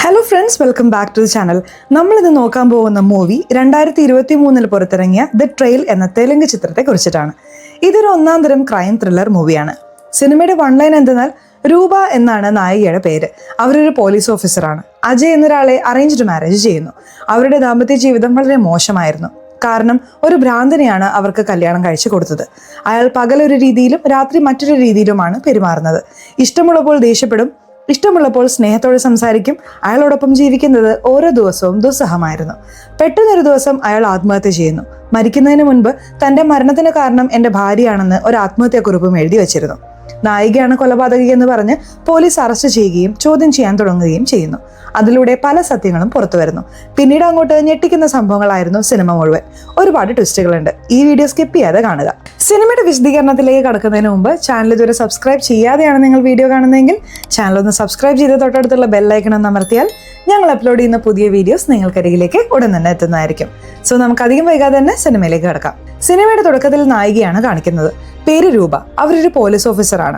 Hello friends, welcome back to the channel. നമ്മളിത് നോക്കാൻ പോകുന്ന മൂവി 2023 പുറത്തിറങ്ങിയ ദ ട്രെയിൽ എന്ന തെലുങ്ക് ചിത്രത്തെ കുറിച്ചിട്ടാണ്. ഇതൊരു ഒന്നാം തരം ക്രൈം ത്രില്ലർ മൂവിയാണ്. സിനിമയുടെ വൺലൈൻ എന്തെന്നാൽ, രൂപ എന്നാണ് നായികയുടെ പേര്. അവരൊരു പോലീസ് ഓഫീസറാണ്. അജയ് എന്നൊരാളെ അറേഞ്ച്ഡ് മാരേജ് ചെയ്യുന്നു. അവരുടെ ദാമ്പത്യ ജീവിതം വളരെ മോശമായിരുന്നു. കാരണം ഒരു ഭ്രാന്തനെയാണ് അവർക്ക് കല്യാണം കഴിച്ചു കൊടുത്തത്. അയാൾ പകലൊരു രീതിയിലും രാത്രി മറ്റൊരു രീതിയിലുമാണ് പെരുമാറുന്നത്. ഇഷ്ടമുള്ളപ്പോൾ ദേഷ്യപ്പെടും, ഇഷ്ടമുള്ളപ്പോൾ സ്നേഹത്തോടെ സംസാരിക്കും. അയാളോടൊപ്പം ജീവിക്കുന്നത് ഓരോ ദിവസവും ദുസ്സഹമായിരുന്നു. പെട്ടെന്നൊരു ദിവസം അയാൾ ആത്മഹത്യ ചെയ്യുന്നു. മരിക്കുന്നതിന് മുൻപ് തന്റെ മരണത്തിന് കാരണം എന്റെ ഭാര്യയാണെന്ന് ഒരു ആത്മഹത്യാക്കുറിപ്പും എഴുതി വെച്ചിരുന്നു. നായികയാണ് കൊലപാതകി എന്ന് പറഞ്ഞ് പോലീസ് അറസ്റ്റ് ചെയ്യുകയും ചോദ്യം ചെയ്യാൻ തുടങ്ങുകയും ചെയ്യുന്നു. അതിലൂടെ പല സത്യങ്ങളും പുറത്തു വരുന്നു. പിന്നീട് അങ്ങോട്ട് ഞെട്ടിക്കുന്ന സംഭവങ്ങളായിരുന്നു സിനിമ മുഴുവൻ. ഒരുപാട് ട്വിസ്റ്റുകളുണ്ട്. ഈ വീഡിയോ സ്കിപ്പ് ചെയ്യാതെ കാണുക. സിനിമയുടെ വിശദീകരണത്തിലേക്ക് കടക്കുന്നതിന് മുമ്പ് ചാനൽ ഇതുവരെ സബ്സ്ക്രൈബ് ചെയ്യാതെയാണ് നിങ്ങൾ വീഡിയോ കാണുന്നതെങ്കിൽ ചാനൽ ഒന്ന് സബ്സ്ക്രൈബ് ചെയ്ത് തൊട്ടടുത്തുള്ള ബെല്ലൈക്കൺ ഒന്ന് അമർത്തിയാൽ ഞങ്ങൾ അപ്ലോഡ് ചെയ്യുന്ന പുതിയ വീഡിയോസ് നിങ്ങൾക്കരികിലേക്ക് ഉടൻ തന്നെ എത്തുന്നതായിരിക്കും. സോ നമുക്ക് അധികം വൈകാതെ തന്നെ സിനിമയിലേക്ക് കടക്കാം. സിനിമയുടെ തുടക്കത്തിൽ നായികയാണ് കാണിക്കുന്നത്. പേര് രൂപ. അവരൊരു പോലീസ് ഓഫീസറാണ്.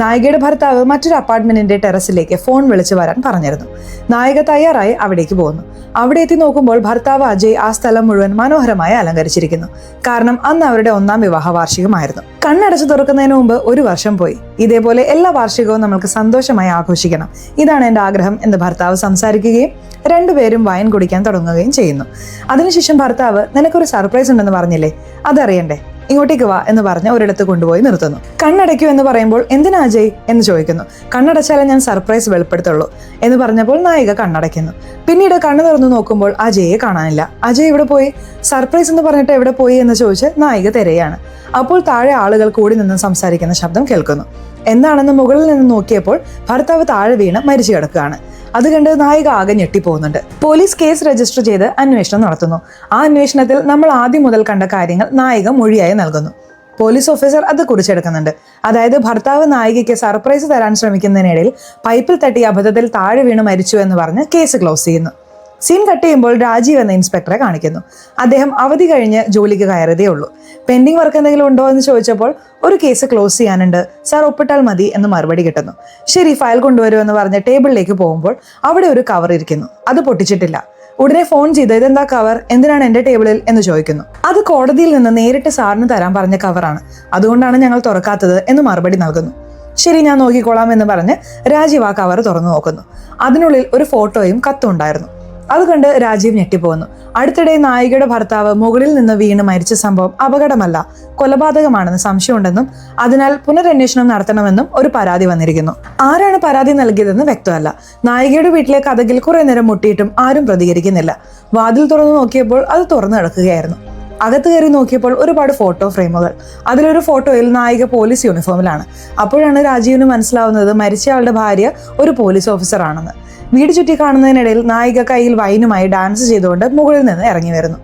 നായികയുടെ ഭർത്താവ് മറ്റൊരു അപ്പാർട്ട്മെന്റിന്റെ ടെറസിലേക്ക് ഫോൺ വിളിച്ചു വരാൻ പറഞ്ഞിരുന്നു. നായിക തയ്യാറായി അവിടേക്ക് പോകുന്നു. അവിടെ എത്തി നോക്കുമ്പോൾ ഭർത്താവ് അജയ് ആ സ്ഥലം മുഴുവൻ മനോഹരമായി അലങ്കരിച്ചിരിക്കുന്നു. കാരണം അന്ന് അവരുടെ 1ാം വിവാഹ വാർഷികമായിരുന്നു. കണ്ണടച്ചു തുറക്കുന്നതിന് മുമ്പ് 1 വർഷം പോയി. ഇതേപോലെ എല്ലാ വാർഷികവും നമ്മൾക്ക് സന്തോഷമായി ആഘോഷിക്കണം, ഇതാണ് എൻ്റെ ആഗ്രഹം എന്ന് ഭർത്താവ് സംസാരിക്കുകയും രണ്ടുപേരും വൈൻ കുടിക്കാൻ തുടങ്ങുകയും ചെയ്യുന്നു. അതിനുശേഷം ഭർത്താവ്, നിനക്കൊരു സർപ്രൈസ് ഉണ്ടെന്ന് പറഞ്ഞില്ലേ, അതറിയണ്ടേ, ഇങ്ങോട്ടേക്ക് വാ എന്ന് പറഞ്ഞ് ഒരിടത്ത് കൊണ്ടുപോയി നിർത്തുന്നു. കണ്ണടയ്ക്കൂ എന്ന് പറയുമ്പോൾ എന്തിനാ അജയ് എന്ന് ചോദിക്കുന്നു. കണ്ണടച്ചാലേ ഞാൻ സർപ്രൈസ് വെളിപ്പെടുത്തുള്ളൂ എന്ന് പറഞ്ഞപ്പോൾ നായിക കണ്ണടയ്ക്കുന്നു. പിന്നീട് കണ്ണു തുറന്നു നോക്കുമ്പോൾ അജയെ കാണാനില്ല. അജയ് ഇവിടെ പോയി, സർപ്രൈസ് എന്ന് പറഞ്ഞിട്ട് എവിടെ പോയി എന്ന് ചോദിച്ച് നായിക തിരയാണ്. അപ്പോൾ താഴെ ആളുകൾ കൂടി നിന്ന് സംസാരിക്കുന്ന ശബ്ദം കേൾക്കുന്നു. എന്താണെന്ന് മുകളിൽ നിന്ന് നോക്കിയപ്പോൾ ഭർത്താവ് താഴെ വീണ് മരിച്ചു കിടക്കുകയാണ്. അത് കണ്ട് നായിക ആകെ ഞെട്ടിപ്പോകുന്നുണ്ട്. പോലീസ് കേസ് രജിസ്റ്റർ ചെയ്ത് അന്വേഷണം നടത്തുന്നു. ആ അന്വേഷണത്തിൽ നമ്മൾ ആദ്യം മുതൽ കണ്ട കാര്യങ്ങൾ നായിക മൊഴിയായി നൽകുന്നു. പോലീസ് ഓഫീസർ അത് കുറിച്ചെടുക്കുന്നുണ്ട്. അതായത് ഭർത്താവ് നായികയ്ക്ക് സർപ്രൈസ് തരാൻ ശ്രമിക്കുന്നതിനിടയിൽ പൈപ്പിൽ തട്ടി അബദ്ധത്തിൽ താഴെ വീണ് മരിച്ചു എന്ന് പറഞ്ഞ് കേസ് ക്ലോസ് ചെയ്യുന്നു. സീൻ കട്ട് ചെയ്യുമ്പോൾ രാജീവ് എന്ന ഇൻസ്പെക്ടറെ കാണിക്കുന്നു. അദ്ദേഹം അവധി കഴിഞ്ഞ് ജോലിക്ക് കയറിയതേ ഉള്ളൂ. പെൻഡിങ് വർക്ക് എന്തെങ്കിലും ഉണ്ടോ എന്ന് ചോദിച്ചപ്പോൾ ഒരു കേസ് ക്ലോസ് ചെയ്യാനുണ്ട് സാർ, ഒപ്പിട്ടാൽ മതി എന്ന് മറുപടി കിട്ടുന്നു. ശരി, ഫയൽ കൊണ്ടുവരൂ എന്ന് പറഞ്ഞ് ടേബിളിലേക്ക് പോകുമ്പോൾ അവിടെ ഒരു കവർ ഇരിക്കുന്നു. അത് പൊട്ടിച്ചിട്ടില്ല. ഉടനെ ഫോൺ ചെയ്ത് ഇതെന്താ കവർ, എന്തിനാണ് എന്റെ ടേബിളിൽ എന്ന് ചോദിക്കുന്നു. അത് കോടതിയിൽ നിന്ന് നേരിട്ട് സാറിന് തരാൻ പറഞ്ഞ കവറാണ്, അതുകൊണ്ടാണ് ഞങ്ങൾ തുറക്കാത്തത് എന്ന് മറുപടി നൽകുന്നു. ശരി, ഞാൻ നോക്കിക്കോളാം എന്ന് പറഞ്ഞ് രാജീവ് ആ കവർ തുറന്നു നോക്കുന്നു. അതിനുള്ളിൽ ഒരു ഫോട്ടോയും കത്തും ഉണ്ടായിരുന്നു. അത് കണ്ട് രാജീവ് ഞെട്ടിപ്പോകുന്നു. അടുത്തിടെ നായികയുടെ ഭർത്താവ് മുകളിൽ നിന്ന് വീണ് മരിച്ച സംഭവം അപകടമല്ല, കൊലപാതകമാണെന്ന് സംശയമുണ്ടെന്നും അതിനാൽ പുനരന്വേഷണം നടത്തണമെന്നും ഒരു പരാതി വന്നിരിക്കുന്നു. ആരാണ് പരാതി നൽകിയതെന്ന് വ്യക്തമല്ല. നായികയുടെ വീട്ടിലെ കതകിൽ കുറെ നേരം മുട്ടിയിട്ടും ആരും പ്രതികരിക്കുന്നില്ല. വാതിൽ തുറന്നു നോക്കിയപ്പോൾ അത് തുറന്നു കിടക്കുകയായിരുന്നു. അകത്ത് കയറി നോക്കിയപ്പോൾ ഒരുപാട് ഫോട്ടോ ഫ്രെയിമുകൾ. അതിലൊരു ഫോട്ടോയിൽ നായിക പോലീസ് യൂണിഫോമിലാണ്. അപ്പോഴാണ് രാജീവിന് മനസ്സിലാവുന്നത് മരിച്ചയാളുടെ ഭാര്യ ഒരു പോലീസ് ഓഫീസർ ആണെന്ന്. വീട് ചുറ്റി കാണുന്നതിനിടയിൽ നായിക കയ്യിൽ വൈനുമായി ഡാൻസ് ചെയ്തുകൊണ്ട് മുകളിൽ നിന്ന് ഇറങ്ങി വരുന്നു.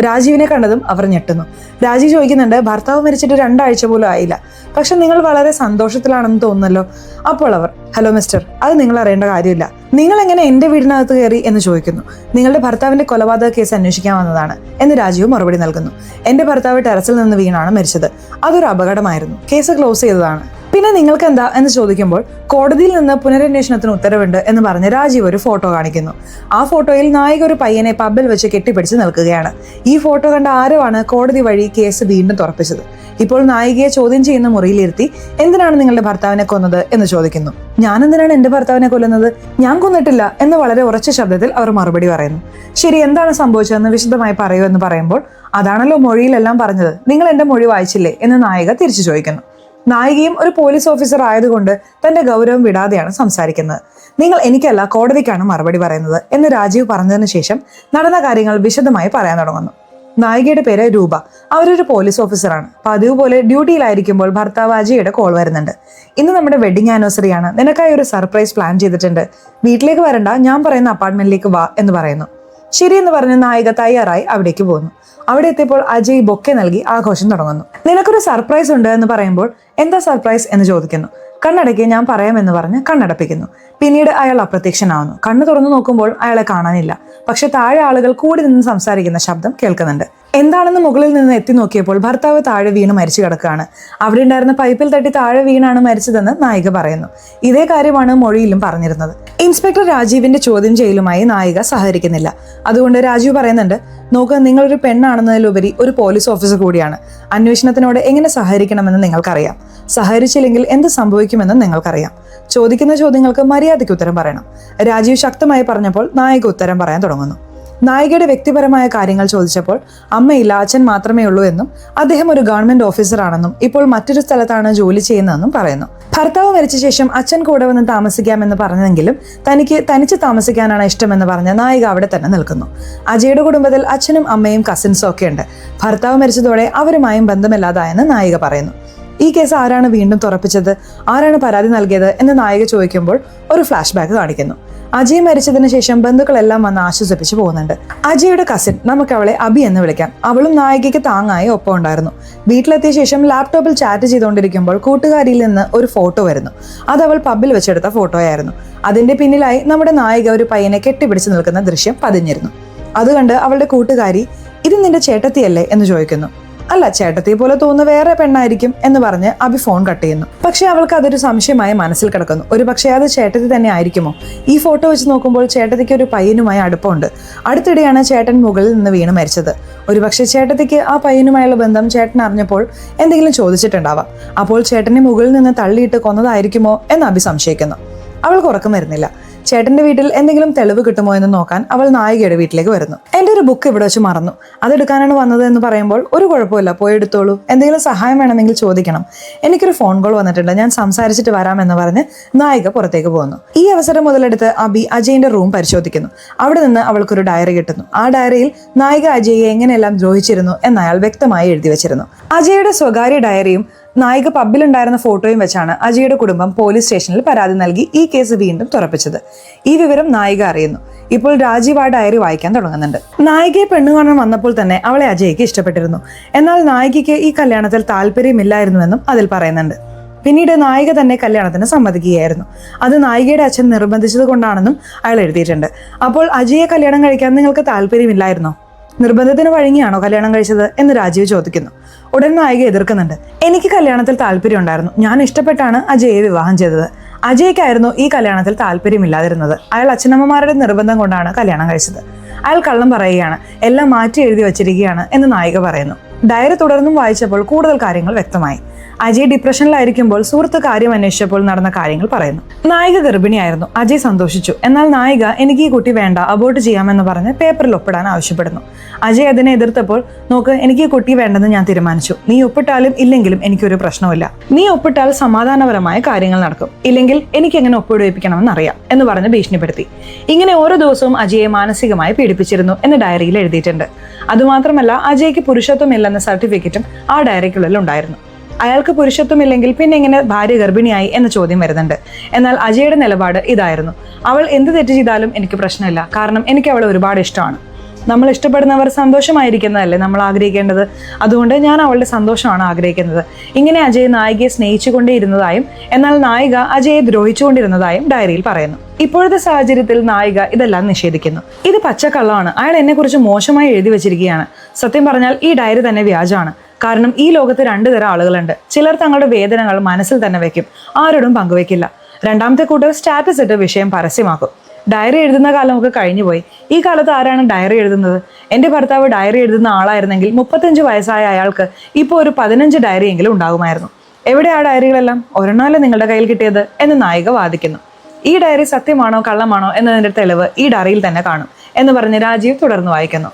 രാജീവിനെ കണ്ടതും അവർ ഞെട്ടുന്നു. രാജീവ് ചോദിക്കുന്നുണ്ട്, ഭർത്താവ് മരിച്ചിട്ട് 2 ആഴ്ച പോലും ആയില്ല, പക്ഷെ നിങ്ങൾ വളരെ സന്തോഷത്തിലാണെന്ന് തോന്നുന്നല്ലോ. അപ്പോൾ അവർ, ഹലോ മിസ്റ്റർ, അത് നിങ്ങൾ അറിയേണ്ട കാര്യമില്ല. നിങ്ങൾ എങ്ങനെ എന്റെ വീടിനകത്ത് കയറി എന്ന് ചോദിക്കുന്നു. നിങ്ങളുടെ ഭർത്താവിന്റെ കൊലപാതക കേസ് അന്വേഷിക്കാൻ വന്നതാണ് എന്ന് രാജീവ് മറുപടി നൽകുന്നു. എന്റെ ഭർത്താവ് ടെറസിൽ നിന്ന് വീണാണ് മരിച്ചത്. അതൊരു അപകടമായിരുന്നു. കേസ് ക്ലോസ് ചെയ്തതാണ്. പിന്നെ നിങ്ങൾക്ക് എന്താ എന്ന് ചോദിക്കുമ്പോൾ കോടതിയിൽ നിന്ന് പുനരന്വേഷണത്തിന് ഉത്തരവുണ്ട് എന്ന് പറഞ്ഞ് രാജീവ് ഒരു ഫോട്ടോ കാണിക്കുന്നു. ആ ഫോട്ടോയിൽ നായിക ഒരു പയ്യനെ പബ്ബിൽ വെച്ച് കെട്ടിപ്പിടിച്ച് നിൽക്കുകയാണ്. ഈ ഫോട്ടോ കണ്ട ആരോ ആണ് കോടതി വഴി കേസ് വീണ്ടും തുറപ്പിച്ചത്. ഇപ്പോൾ നായികയെ ചോദ്യം ചെയ്യുന്ന മുറിയിലിരുത്തി എന്തിനാണ് നിങ്ങളുടെ ഭർത്താവിനെ കൊന്നത് എന്ന് ചോദിക്കുന്നു. ഞാൻ എന്തിനാണ് എന്റെ ഭർത്താവിനെ കൊല്ലുന്നത്, ഞാൻ കൊന്നിട്ടില്ല എന്ന് വളരെ ഉറച്ച ശബ്ദത്തിൽ അവർ മറുപടി പറയുന്നു. ശരി, എന്താണ് സംഭവിച്ചതെന്ന് വിശദമായി പറയൂ എന്ന് പറയുമ്പോൾ അതാണല്ലോ മൊഴിയിലെല്ലാം പറഞ്ഞത്, നിങ്ങൾ എന്റെ മൊഴി വായിച്ചില്ലേ എന്ന് നായിക തിരിച്ചു ചോദിക്കുന്നു. നായികയും ഒരു പോലീസ് ഓഫീസർ ആയതുകൊണ്ട് തന്റെ ഗൗരവം വിടാതെയാണ് സംസാരിക്കുന്നത്. നിങ്ങൾ എനിക്കല്ല കോടതിക്കാണ് മറുപടി പറയുന്നത് എന്ന് രാജീവ് പറഞ്ഞതിന് ശേഷം നടന്ന കാര്യങ്ങൾ വിശദമായി പറയാൻ തുടങ്ങുന്നു. നായികയുടെ പേര് രൂപ. അവരൊരു പോലീസ് ഓഫീസറാണ്. പതിവ് പോലെ ഡ്യൂട്ടിയിലായിരിക്കുമ്പോൾ ഭർത്താവ് അജയുടെ കോൾ വരുന്നുണ്ട്. ഇന്ന് നമ്മുടെ വെഡിങ് ആനിവേഴ്സറി ആണ്, നിനക്കായി ഒരു സർപ്രൈസ് പ്ലാൻ ചെയ്തിട്ടുണ്ട്, വീട്ടിലേക്ക് വരണ്ട, ഞാൻ പറയുന്ന അപ്പാർട്ട്മെന്റിലേക്ക് വാ എന്ന് പറയുന്നു. ശരിയെന്ന് പറഞ്ഞ് നായിക തയ്യാറായി അവിടേക്ക് പോകുന്നു. അവിടെ എത്തിയപ്പോൾ അജയ് ബൊക്കെ നൽകി ആഘോഷം തുടങ്ങുന്നു. നിനക്കൊരു സർപ്രൈസ് ഉണ്ട് എന്ന് പറയുമ്പോൾ എന്താ സർപ്രൈസ് എന്ന് ചോദിക്കുന്നു. കണ്ണടയ്ക്ക്, ഞാൻ പറയാമെന്ന് പറഞ്ഞ് കണ്ണടപ്പിക്കുന്നു. പിന്നീട് അയാൾ അപ്രത്യക്ഷനാവുന്നു. കണ്ണു തുറന്നു നോക്കുമ്പോൾ അയാളെ കാണാനില്ല. പക്ഷെ താഴെ ആളുകൾ കൂടി നിന്ന് സംസാരിക്കുന്ന ശബ്ദം കേൾക്കുന്നുണ്ട്. എന്താണെന്ന് മുകളിൽ നിന്ന് എത്തി നോക്കിയപ്പോൾ ഭർത്താവ് താഴെ വീണ് മരിച്ചു കിടക്കുകയാണ്. അവിടെ ഉണ്ടായിരുന്ന പൈപ്പിൽ തട്ടി താഴെ വീണാണ് മരിച്ചതെന്ന് നായിക പറയുന്നു. ഇതേ കാര്യമാണ് മൊഴിയിലും പറഞ്ഞിരുന്നത്. ഇൻസ്പെക്ടർ രാജീവിന്റെ ചോദ്യം ചെയ്യലുമായി നായിക സഹകരിക്കുന്നില്ല. അതുകൊണ്ട് രാജീവ് പറയുന്നുണ്ട്, നോക്ക്, നിങ്ങളൊരു പെണ്ണാണെന്നതിലുപരി ഒരു പോലീസ് ഓഫീസർ കൂടിയാണ്. അന്വേഷണത്തിനോട് എങ്ങനെ സഹകരിക്കണമെന്ന് നിങ്ങൾക്കറിയാം. സഹകരിച്ചില്ലെങ്കിൽ എന്ത് സംഭവിക്കുമെന്ന് നിങ്ങൾക്കറിയാം. ചോദിക്കുന്ന ചോദ്യങ്ങൾക്ക് മര്യാദയ്ക്ക് ഉത്തരം പറയണം. രാജീവ് ശക്തമായി പറഞ്ഞപ്പോൾ നായിക ഉത്തരം പറയാൻ തുടങ്ങുന്നു. നായികയുടെ വ്യക്തിപരമായ കാര്യങ്ങൾ ചോദിച്ചപ്പോൾ അമ്മയില്ല, അച്ഛൻ മാത്രമേ ഉള്ളൂ എന്നും അദ്ദേഹം ഒരു ഗവൺമെന്റ് ഓഫീസറാണെന്നും ഇപ്പോൾ മറ്റൊരു സ്ഥലത്താണ് ജോലി ചെയ്യുന്നതെന്നും പറയുന്നു. ഭർത്താവ് മരിച്ച ശേഷം അച്ഛൻ കൂടെ വന്ന് താമസിക്കാമെന്ന് പറഞ്ഞെങ്കിലും തനിക്ക് തനിച്ച് താമസിക്കാനാണ് ഇഷ്ടമെന്ന് പറഞ്ഞ് നായിക അവിടെ തന്നെ നിൽക്കുന്നു. അജയുടെ കുടുംബത്തിൽ അച്ഛനും അമ്മയും കസിൻസും ഒക്കെ ഉണ്ട്. ഭർത്താവ് മരിച്ചതോടെ അവരുമായും ബന്ധമില്ലാതായെന്ന് നായിക പറയുന്നു. ഈ കേസ് ആരാണ് വീണ്ടും തുറപ്പിച്ചത്, ആരാണ് പരാതി നൽകിയത് എന്ന് നായിക ചോദിക്കുമ്പോൾ ഒരു ഫ്ലാഷ് ബാക്ക് കാണിക്കുന്നു. അജയ് മരിച്ചതിന് ശേഷം ബന്ധുക്കളെല്ലാം വന്ന് ആശ്വസിപ്പിച്ച് പോകുന്നുണ്ട്. അജയുടെ കസിൻ, നമുക്ക് അവളെ അബി എന്ന് വിളിക്കാം, അവളും നായികയ്ക്ക് താങ്ങായി ഒപ്പം ഉണ്ടായിരുന്നു. വീട്ടിലെത്തിയ ശേഷം ലാപ്ടോപ്പിൽ ചാറ്റ് ചെയ്തുകൊണ്ടിരിക്കുമ്പോൾ കൂട്ടുകാരിയിൽ നിന്ന് ഒരു ഫോട്ടോ വരുന്നു. അത് അവൾ പബ്ബിൽ വെച്ചെടുത്ത ഫോട്ടോയായിരുന്നു. അതിന്റെ പിന്നിലായി നമ്മുടെ നായിക ഒരു പയ്യനെ കെട്ടിപ്പിടിച്ച് നിൽക്കുന്ന ദൃശ്യം പതിഞ്ഞിരുന്നു. അത് കണ്ട് അവളുടെ കൂട്ടുകാരി, ഇത് നിന്റെ ചേട്ടത്തിയല്ലേ എന്ന് ചോദിക്കുന്നു. അല്ല, ചേട്ടത്തിയെ പോലെ തോന്നുന്ന വേറെ പെണ്ണായിരിക്കും എന്ന് പറഞ്ഞ് അബി ഫോൺ കട്ട് ചെയ്യുന്നു. പക്ഷെ അവൾക്ക് അതൊരു സംശയമായി മനസ്സിൽ കിടക്കുന്നു. ഒരു പക്ഷേ അത് ചേട്ടത്തി തന്നെ ആയിരിക്കുമോ? ഈ ഫോട്ടോ വെച്ച് നോക്കുമ്പോൾ ചേട്ടത്തിക്ക് ഒരു പയ്യനുമായി അടുപ്പമുണ്ട്. അടുത്തിടെയാണ് ചേട്ടൻ മുകളിൽ നിന്ന് വീണ് മരിച്ചത്. ഒരുപക്ഷെ ചേട്ടത്തിക്ക് ആ പയ്യനുമായുള്ള ബന്ധം ചേട്ടൻ അറിഞ്ഞപ്പോൾ എന്തെങ്കിലും ചോദിച്ചിട്ടുണ്ടാവാം. അപ്പോൾ ചേട്ടനെ മുകളിൽ നിന്ന് തള്ളിയിട്ട് കൊന്നതായിരിക്കുമോ എന്ന് അബി സംശയിക്കുന്നു. അവൾക്ക് ഉറക്കം വരുന്നില്ല. ചേട്ടന്റെ വീട്ടിൽ എന്തെങ്കിലും തെളിവ് കിട്ടുമോ എന്ന് നോക്കാൻ അവൾ നായികയുടെ വീട്ടിലേക്ക് വരുന്നു. എൻ്റെ ഒരു ബുക്ക് ഇവിടെ വെച്ച് മറന്നു, അതെടുക്കാനാണ് വന്നത് എന്ന് പറയുമ്പോൾ ഒരു കുഴപ്പമില്ല, പോയി എടുത്തോളൂ, എന്തെങ്കിലും സഹായം വേണമെങ്കിൽ ചോദിക്കണം, എനിക്കൊരു ഫോൺ കോൾ വന്നിട്ടുണ്ട്, ഞാൻ സംസാരിച്ചിട്ട് വരാമെന്ന് പറഞ്ഞ് നായിക പുറത്തേക്ക് പോകുന്നു. ഈ അവസരം മുതലെടുത്ത് അബി അജയിന്റെ റൂം പരിശോധിക്കുന്നു. അവിടെ നിന്ന് അവൾക്കൊരു ഡയറി കിട്ടുന്നു. ആ ഡയറിയിൽ നായിക അജയെ എങ്ങനെയെല്ലാം ദ്രോഹിച്ചിരുന്നു എന്ന് അയാൾ വ്യക്തമായി എഴുതി വെച്ചിരുന്നു. അജയുടെ സ്വകാര്യ ഡയറിയും നായിക പബ്ബിലുണ്ടായിരുന്ന ഫോട്ടോയും വെച്ചാണ് അജയുടെ കുടുംബം പോലീസ് സ്റ്റേഷനിൽ പരാതി നൽകി ഈ കേസ് വീണ്ടും തുറപ്പിച്ചത്. ഈ വിവരം നായിക അറിയുന്നു. ഇപ്പോൾ രാജീവ് ആ ഡയറി വായിക്കാൻ തുടങ്ങുന്നുണ്ട്. നായികയെ പെണ്ണു കാണാൻ വന്നപ്പോൾ തന്നെ അവളെ അജയ്ക്ക് ഇഷ്ടപ്പെട്ടിരുന്നു. എന്നാൽ നായികയ്ക്ക് ഈ കല്യാണത്തിൽ താല്പര്യമില്ലായിരുന്നുവെന്നും അതിൽ പറയുന്നുണ്ട്. പിന്നീട് നായിക തന്നെ കല്യാണത്തിന് സമ്മതിക്കുകയായിരുന്നു. അത് നായികയുടെ അച്ഛൻ നിർബന്ധിച്ചത് കൊണ്ടാണെന്നും അയാൾ എഴുതിയിട്ടുണ്ട്. അപ്പോൾ അജയെ കല്യാണം കഴിക്കാൻ നിങ്ങൾക്ക് താല്പര്യമില്ലായിരുന്നോ? നിർബന്ധത്തിന് വഴങ്ങിയാണോ കല്യാണം കഴിച്ചത് എന്ന് രാജീവ് ചോദിക്കുന്നു. ഉടൻ നായിക എതിർക്കുന്നുണ്ട്. എനിക്ക് കല്യാണത്തിൽ താല്പര്യം ഉണ്ടായിരുന്നു, ഞാൻ ഇഷ്ടപ്പെട്ടാണ് അജയെ വിവാഹം ചെയ്തത്. അജയ്ക്കായിരുന്നു ഈ കല്യാണത്തിൽ താല്പര്യമില്ലാതിരുന്നത്. അയാൾ അച്ഛനമ്മമാരുടെ നിർബന്ധം കൊണ്ടാണ് കല്യാണം കഴിച്ചത്. അയാൾ കള്ളം പറയുകയാണ്, എല്ലാം മാറ്റി എഴുതി വച്ചിരിക്കുകയാണ് എന്ന് നായിക പറയുന്നു. ഡയറി തുടർന്നും വായിച്ചപ്പോൾ കൂടുതൽ കാര്യങ്ങൾ വ്യക്തമായി. അജയ് ഡിപ്രഷനിലായിരിക്കുമ്പോൾ സുഹൃത്ത് കാര്യം അന്വേഷിച്ചപ്പോൾ നടന്ന കാര്യങ്ങൾ പറയുന്നു. നായിക ഗർഭിണിയായിരുന്നു. അജയ് സന്തോഷിച്ചു. എന്നാൽ നായിക എനിക്ക് ഈ കുട്ടി വേണ്ട, അബോർട്ട് ചെയ്യാമെന്ന് പറഞ്ഞ് പേപ്പറിൽ ഒപ്പിടാൻ ആവശ്യപ്പെടുന്നു. അജയ് അതിനെ എതിർത്തപ്പോൾ, നോക്ക്, എനിക്ക് ഈ കുട്ടി വേണ്ടെന്ന് ഞാൻ തീരുമാനിച്ചു, നീ ഒപ്പിട്ടാലും ഇല്ലെങ്കിലും എനിക്കൊരു പ്രശ്നമില്ല, നീ ഒപ്പിട്ടാൽ സമാധാനപരമായ കാര്യങ്ങൾ നടക്കും, ഇല്ലെങ്കിൽ എനിക്ക് എങ്ങനെ ഒപ്പിടുവിപ്പിക്കണമെന്ന് അറിയാം എന്ന് പറഞ്ഞ് ഭീഷണിപ്പെടുത്തി. ഇങ്ങനെ ഓരോ ദിവസവും അജയെ മാനസികമായി പീഡിപ്പിച്ചിരുന്നു എന്ന് ഡയറിയിൽ എഴുതിയിട്ടുണ്ട്. അതുമാത്രമല്ല, അജയ്ക്ക് പുരുഷത്വമില്ലെന്ന സർട്ടിഫിക്കറ്റും ആ ഡയറിക്കുള്ളിൽ ഉണ്ടായിരുന്നു. അയാൾക്ക് പുരുഷത്വമില്ലെങ്കിൽ പിന്നെ എങ്ങനെ ഭാര്യ ഗർഭിണിയായി എന്ന ചോദ്യം വരുന്നുണ്ട്. എന്നാൽ അജയുടെ നിലപാട് ഇതായിരുന്നു, അവൾ എന്ത് തെറ്റ് ചെയ്താലും എനിക്ക് പ്രശ്നമില്ല, കാരണം എനിക്ക് അവളെ ഒരുപാട് ഇഷ്ടമാണ്. നമ്മൾ ഇഷ്ടപ്പെടുന്നവർ സന്തോഷമായിരിക്കുന്നതല്ലേ നമ്മൾ ആഗ്രഹിക്കേണ്ടത്, അതുകൊണ്ട് ഞാൻ അവളുടെ സന്തോഷമാണ് ആഗ്രഹിക്കുന്നത്. ഇങ്ങനെ അജയ് നായികയെ സ്നേഹിച്ചുകൊണ്ടേയിരുന്നതായും എന്നാൽ നായിക അജയെ ദ്രോഹിച്ചുകൊണ്ടിരുന്നതായും ഡയറിയിൽ പറയുന്നു. ഇപ്പോഴത്തെ സാഹചര്യത്തിൽ നായിക ഇതെല്ലാം നിഷേധിക്കുന്നു. ഇത് പച്ചക്കള്ളമാണ്, അയാൾ എന്നെക്കുറിച്ച് മോശമായി എഴുതി വെച്ചിരിക്കുകയാണ്. സത്യം പറഞ്ഞാൽ ഈ ഡയറി തന്നെ വ്യാജമാണ്. കാരണം ഈ ലോകത്ത് 2 തരം ആളുകളുണ്ട്. ചിലർ തങ്ങളുടെ വേദനകൾ മനസ്സിൽ തന്നെ വെക്കും, ആരോടും പങ്കുവെക്കില്ല. രണ്ടാമത്തെ കൂട്ടർ സ്റ്റാറ്റസ് ഇട്ട് വിഷയം പരസ്യമാക്കും. ഡയറി എഴുതുന്ന കാലമൊക്കെ കഴിഞ്ഞുപോയി. ഈ കാലത്ത് ആരാണ് ഡയറി എഴുതുന്നത്? എൻ്റെ ഭർത്താവ് ഡയറി എഴുതുന്ന ആളായിരുന്നെങ്കിൽ 35 വയസ്സായ അയാൾക്ക് ഇപ്പോൾ ഒരു 15 ഡയറിയെങ്കിലും ഉണ്ടാകുമായിരുന്നു. എവിടെ ആ ഡയറികളെല്ലാം? ഒരെണ്ണമല്ലേ നിങ്ങളുടെ കയ്യിൽ കിട്ടിയത് എന്ന് നായിക വാദിക്കുന്നു. ഈ ഡയറി സത്യമാണോ കള്ളമാണോ എന്നതിൻ്റെ തെളിവ് ഈ ഡയറിയിൽ തന്നെ കാണും എന്ന് പറഞ്ഞ് രാജീവ് തുടർന്ന് വായിക്കുന്നു.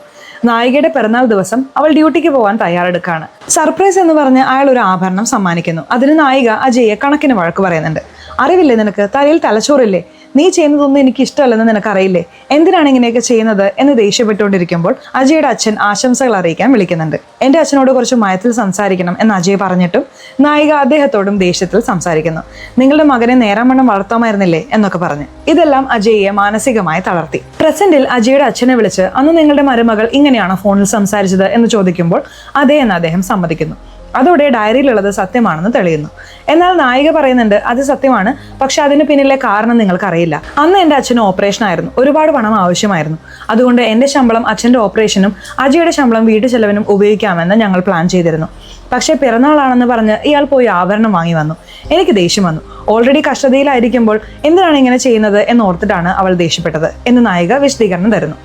നായികയുടെ പിറന്നാൾ ദിവസം അവൾ ഡ്യൂട്ടിക്ക് പോകാൻ തയ്യാറെടുക്കുകയാണ്. സർപ്രൈസ് എന്ന് പറഞ്ഞ് അയാൾ ഒരു ആഭരണം സമ്മാനിക്കുന്നു. അതിന് നായിക അജയെ കണക്കിന് വഴക്ക് പറയുന്നുണ്ട്. അറിവില്ലേ നിനക്ക്? തലയിൽ തലച്ചോറില്ലേ? നീ ചെയ്യുന്നതൊന്നും എനിക്ക് ഇഷ്ടമല്ലെന്ന് നിനക്കറിയില്ലേ? എന്തിനാണ് ഇങ്ങനെയൊക്കെ ചെയ്യുന്നത് എന്ന് ദേഷ്യപ്പെട്ടുകൊണ്ടിരിക്കുമ്പോൾ അജയുടെ അച്ഛൻ ആശംസകൾ അറിയിക്കാൻ വിളിക്കുന്നുണ്ട്. എൻ്റെ അച്ഛനോട് കുറച്ച് മയത്തിൽ സംസാരിക്കണം എന്ന് അജയ് പറഞ്ഞിട്ടും നായിക അദ്ദേഹത്തോടും ദേഷ്യത്തിൽ സംസാരിക്കുന്നു. നിങ്ങളുടെ മകനെ നേരാമണ്ണം വളർത്താമായിരുന്നില്ലേ എന്നൊക്കെ പറഞ്ഞ്. ഇതെല്ലാം അജയെ മാനസികമായി തളർത്തി. പ്രസന്റിൽ അജയുടെ അച്ഛനെ വിളിച്ച്, അന്ന് നിങ്ങളുടെ മരുമകൾ ഇങ്ങനെയാണോ ഫോണിൽ സംസാരിച്ചത് എന്ന് ചോദിക്കുമ്പോൾ അതെ എന്ന് അദ്ദേഹം സമ്മതിക്കുന്നു. അതോടെ ഡയറിയിലുള്ളത് സത്യമാണെന്ന് തെളിയുന്നു. എന്നാൽ നായിക പറയുന്നുണ്ട് അത് സത്യമാണ്, പക്ഷെ അതിന് പിന്നിലെ കാരണം നിങ്ങൾക്കറിയില്ല. അന്ന് എൻ്റെ അച്ഛന് ഓപ്പറേഷൻ ആയിരുന്നു, ഒരുപാട് പണം ആവശ്യമായിരുന്നു. അതുകൊണ്ട് എൻ്റെ ശമ്പളം അച്ഛൻ്റെ ഓപ്പറേഷനും അജയുടെ ശമ്പളം വീട്ടു ചെലവിനും ഉപയോഗിക്കാമെന്ന് ഞങ്ങൾ പ്ലാൻ ചെയ്തിരുന്നു. പക്ഷേ പിറന്നാളാണെന്ന് പറഞ്ഞ് ഇയാൾ പോയി ആഭരണം വാങ്ങി വന്നു. എനിക്ക് ദേഷ്യം വന്നു. ഓൾറെഡി കഷ്ടതയിലായിരിക്കുമ്പോൾ എന്തിനാണ് ഇങ്ങനെ ചെയ്യുന്നത് എന്നോർത്തിട്ടാണ് അവൾ ദേഷ്യപ്പെട്ടത് എന്ന് നായിക വിശദീകരണം തരുന്നു.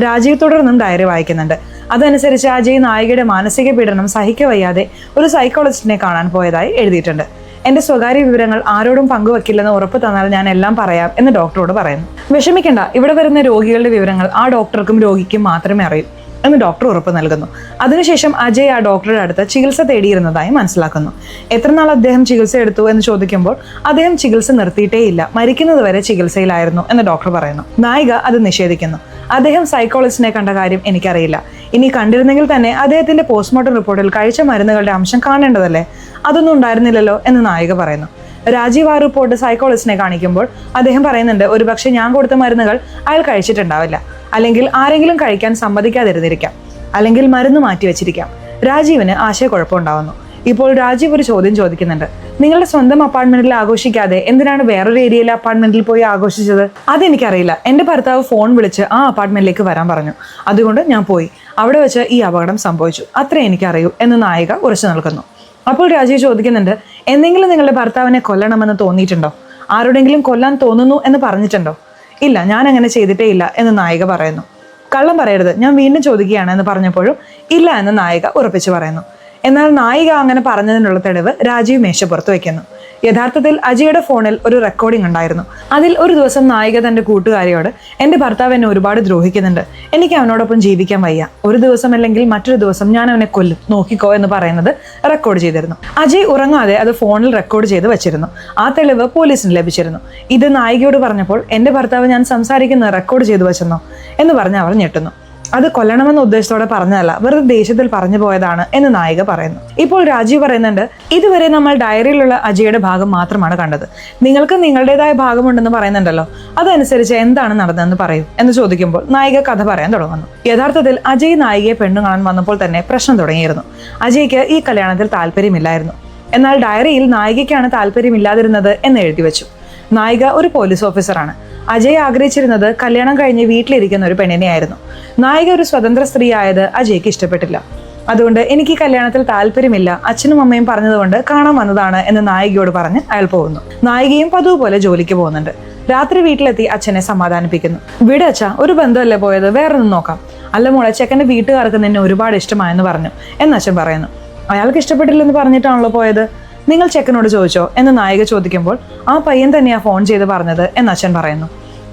രാജീവ് തുടർന്നും ഡയറി വായിക്കുന്നുണ്ട്. അതനുസരിച്ച് അജയ് നായികയുടെ മാനസിക പീഡനം സഹിക്കവയ്യാതെ ഒരു സൈക്കോളജിസ്റ്റിനെ കാണാൻ പോയതായി എഴുതിയിട്ടുണ്ട്. എൻ്റെ സ്വകാര്യ വിവരങ്ങൾ ആരോടും പങ്കുവെക്കില്ലെന്ന് ഉറപ്പ് തന്നാൽ ഞാൻ എല്ലാം പറയാം എന്ന് ഡോക്ടറോട് പറയുന്നു. വിഷമിക്കണ്ട, ഇവിടെ വരുന്ന രോഗികളുടെ വിവരങ്ങൾ ആ ഡോക്ടർക്കും രോഗിക്കും മാത്രമേ അറിയൂ എന്ന് ഡോക്ടർ ഉറപ്പ് നൽകുന്നു. അതിനുശേഷം അജയ് ആ ഡോക്ടറുടെ അടുത്ത് ചികിത്സ തേടിയിരുന്നതായി മനസ്സിലാക്കുന്നു. എത്ര നാൾ അദ്ദേഹം ചികിത്സ എടുത്തു എന്ന് ചോദിക്കുമ്പോൾ അദ്ദേഹം ചികിത്സ നിർത്തിയിട്ടേയില്ല, മരിക്കുന്നത് വരെ ചികിത്സയിലായിരുന്നു എന്ന് ഡോക്ടർ പറയുന്നു. നായിക അത് നിഷേധിക്കുന്നു. അദ്ദേഹം സൈക്കോളജിസ്റ്റിനെ കണ്ട കാര്യം എനിക്കറിയില്ല. ഇനി കണ്ടിരുന്നെങ്കിൽ തന്നെ അദ്ദേഹത്തിന്റെ പോസ്റ്റ്മോർട്ടം റിപ്പോർട്ടിൽ കഴിച്ച മരുന്നുകളുടെ അംശം കാണേണ്ടതല്ലേ, അതൊന്നും ഉണ്ടായിരുന്നില്ലല്ലോ എന്ന് നായിക പറയുന്നു. രാജീവ് ആ റിപ്പോർട്ട് സൈക്കോളജിസ്റ്റിനെ കാണിക്കുമ്പോൾ അദ്ദേഹം പറയുന്നുണ്ട് ഒരുപക്ഷെ ഞാൻ കൊടുത്ത മരുന്നുകൾ അയാൾ കഴിച്ചിട്ടുണ്ടാവില്ല, അല്ലെങ്കിൽ ആരെങ്കിലും കഴിക്കാൻ സമ്മതിക്കാതിരുന്നിരിക്കാം, അല്ലെങ്കിൽ മരുന്ന് മാറ്റിവെച്ചിരിക്കാം. രാജീവിന് ആശയക്കുഴപ്പമുണ്ടാവുന്നു. ഇപ്പോൾ രാജീവ് ഒരു ചോദ്യം ചോദിക്കുന്നുണ്ട്. നിങ്ങളുടെ സ്വന്തം അപ്പാർട്ട്മെന്റിൽ ആഘോഷിക്കാതെ എന്തിനാണ് വേറൊരു ഏരിയയിലെ അപ്പാർട്ട്മെന്റിൽ പോയി ആഘോഷിച്ചത്? അതെനിക്കറിയില്ല. എൻ്റെ ഭർത്താവ് ഫോൺ വിളിച്ച് ആ അപ്പാർട്ട്മെന്റിലേക്ക് വരാൻ പറഞ്ഞു, അതുകൊണ്ട് ഞാൻ പോയി. അവിടെ വെച്ച് ഈ അപകടം സംഭവിച്ചു, അത്രേ എനിക്കറിയൂ എന്ന് നായിക ഉറച്ചു നിൽക്കുന്നു. അപ്പോൾ രാജീവ് ചോദിക്കുന്നുണ്ട്, എന്തെങ്കിലും നിങ്ങളുടെ ഭർത്താവിനെ കൊല്ലണമെന്ന് തോന്നിയിട്ടുണ്ടോ? ആരോടെങ്കിലും കൊല്ലാൻ തോന്നുന്നു എന്ന് പറഞ്ഞിട്ടുണ്ടോ? ഇല്ല, ഞാൻ അങ്ങനെ ചെയ്തിട്ടേ ഇല്ല എന്ന് നായിക പറയുന്നു. കള്ളം പറയരുത്, ഞാൻ വീണ്ടും ചോദിക്കുകയാണ് എന്ന് പറഞ്ഞപ്പോഴും ഇല്ല എന്ന് നായിക ഉറപ്പിച്ചു പറയുന്നു. എന്നാൽ നായിക അങ്ങനെ പറഞ്ഞതിനുള്ള തെളിവ് രാജീവ് മേശപ്പുറത്ത് വെക്കുന്നു. യഥാർത്ഥത്തിൽ അജയുടെ ഫോണിൽ ഒരു റെക്കോർഡിംഗ് ഉണ്ടായിരുന്നു. അതിൽ ഒരു ദിവസം നായിക തന്റെ കൂട്ടുകാരിയോട് എൻ്റെ ഭർത്താവ് എന്നെ ഒരുപാട് ദ്രോഹിക്കുന്നുണ്ട്, എനിക്ക് അവനോടൊപ്പം ജീവിക്കാൻ വയ്യ, ഒരു ദിവസം അല്ലെങ്കിൽ മറ്റൊരു ദിവസം ഞാൻ അവനെ കൊല്ലും, നോക്കിക്കോ എന്ന് പറയുന്നത് റെക്കോർഡ് ചെയ്തിരുന്നു. അജയ് ഉറങ്ങാതെ അത് ഫോണിൽ റെക്കോർഡ് ചെയ്ത് വെച്ചിരുന്നു. ആ തെളിവ് പോലീസിന് ലഭിച്ചിരുന്നു. ഇത് നായികയോട് പറഞ്ഞപ്പോൾ എൻ്റെ ഭർത്താവ് ഞാൻ സംസാരിക്കുന്നത് റെക്കോർഡ് ചെയ്തു വെച്ചെന്നോ എന്ന് പറഞ്ഞ് അവർ ഞെട്ടുന്നു. അത് കൊല്ലണമെന്ന ഉദ്ദേശത്തോടെ പറഞ്ഞതല്ല, വെറുതെ ദേഷ്യത്തിൽ പറഞ്ഞു പോയതാണ് എന്ന് നായിക പറയുന്നു. ഇപ്പോൾ രാജീവ് പറയുന്നുണ്ട്, ഇതുവരെ നമ്മൾ ഡയറിയിലുള്ള അജയുടെ ഭാഗം മാത്രമാണ് കണ്ടത്, നിങ്ങൾക്ക് നിങ്ങളുടേതായ ഭാഗമുണ്ടെന്ന് പറയുന്നുണ്ടല്ലോ, അതനുസരിച്ച് എന്താണ് നടന്നതെന്ന് പറയൂ എന്ന് ചോദിക്കുമ്പോൾ നായിക കഥ പറയാൻ തുടങ്ങുന്നു. യഥാർത്ഥത്തിൽ അജയ് നായികയെ പെണ്ണു കാണാൻ വന്നപ്പോൾ തന്നെ പ്രശ്നം തുടങ്ങിയിരുന്നു. അജയ്ക്ക് ഈ കല്യാണത്തിൽ താല്പര്യമില്ലായിരുന്നു. എന്നാൽ ഡയറിയിൽ നായികയ്ക്കാണ് താല്പര്യമില്ലാതിരുന്നത് എന്ന് എഴുതി വെച്ചു. നായിക ഒരു പോലീസ് ഓഫീസറാണ്. അജയ് ആഗ്രഹിച്ചിരുന്നത് കല്യാണം കഴിഞ്ഞ് വീട്ടിലിരിക്കുന്ന ഒരു പെണ്ണിനെയായിരുന്നു. നായിക ഒരു സ്വതന്ത്ര സ്ത്രീ ആയത് അജയ്ക്ക് ഇഷ്ടപ്പെട്ടില്ല. അതുകൊണ്ട് എനിക്ക് ഈ കല്യാണത്തിൽ താല്പര്യമില്ല, അച്ഛനും അമ്മയും പറഞ്ഞതുകൊണ്ട് കാണാൻ വന്നതാണ് എന്ന് നായികയോട് പറഞ്ഞ് അയാൾ പോകുന്നു. നായികയും പതിവ് പോലെ ജോലിക്ക് പോകുന്നുണ്ട്. രാത്രി വീട്ടിലെത്തി അച്ഛനെ സമാധാനിപ്പിക്കുന്നു. വിട് അച്ഛാ, ഒരു ബന്ധമല്ലേ പോയത്, വേറൊന്നും നോക്കാം. അല്ല മോളെ, ചെക്കൻ്റെ വീട്ടുകാർക്ക് നിന്നെ ഒരുപാട് ഇഷ്ടമായെന്ന് പറഞ്ഞു എന്ന് അച്ഛൻ പറയുന്നു. അയാൾക്ക് ഇഷ്ടപ്പെട്ടില്ലെന്ന് പറഞ്ഞിട്ടാണല്ലോ പോയത്, നിങ്ങൾ ചെക്കനോട് ചോദിച്ചോ എന്ന് നായിക ചോദിക്കുമ്പോൾ ആ പയ്യൻ തന്നെയാ ഫോൺ ചെയ്ത് പറഞ്ഞത് എന്ന് അച്ഛൻ പറയുന്നു.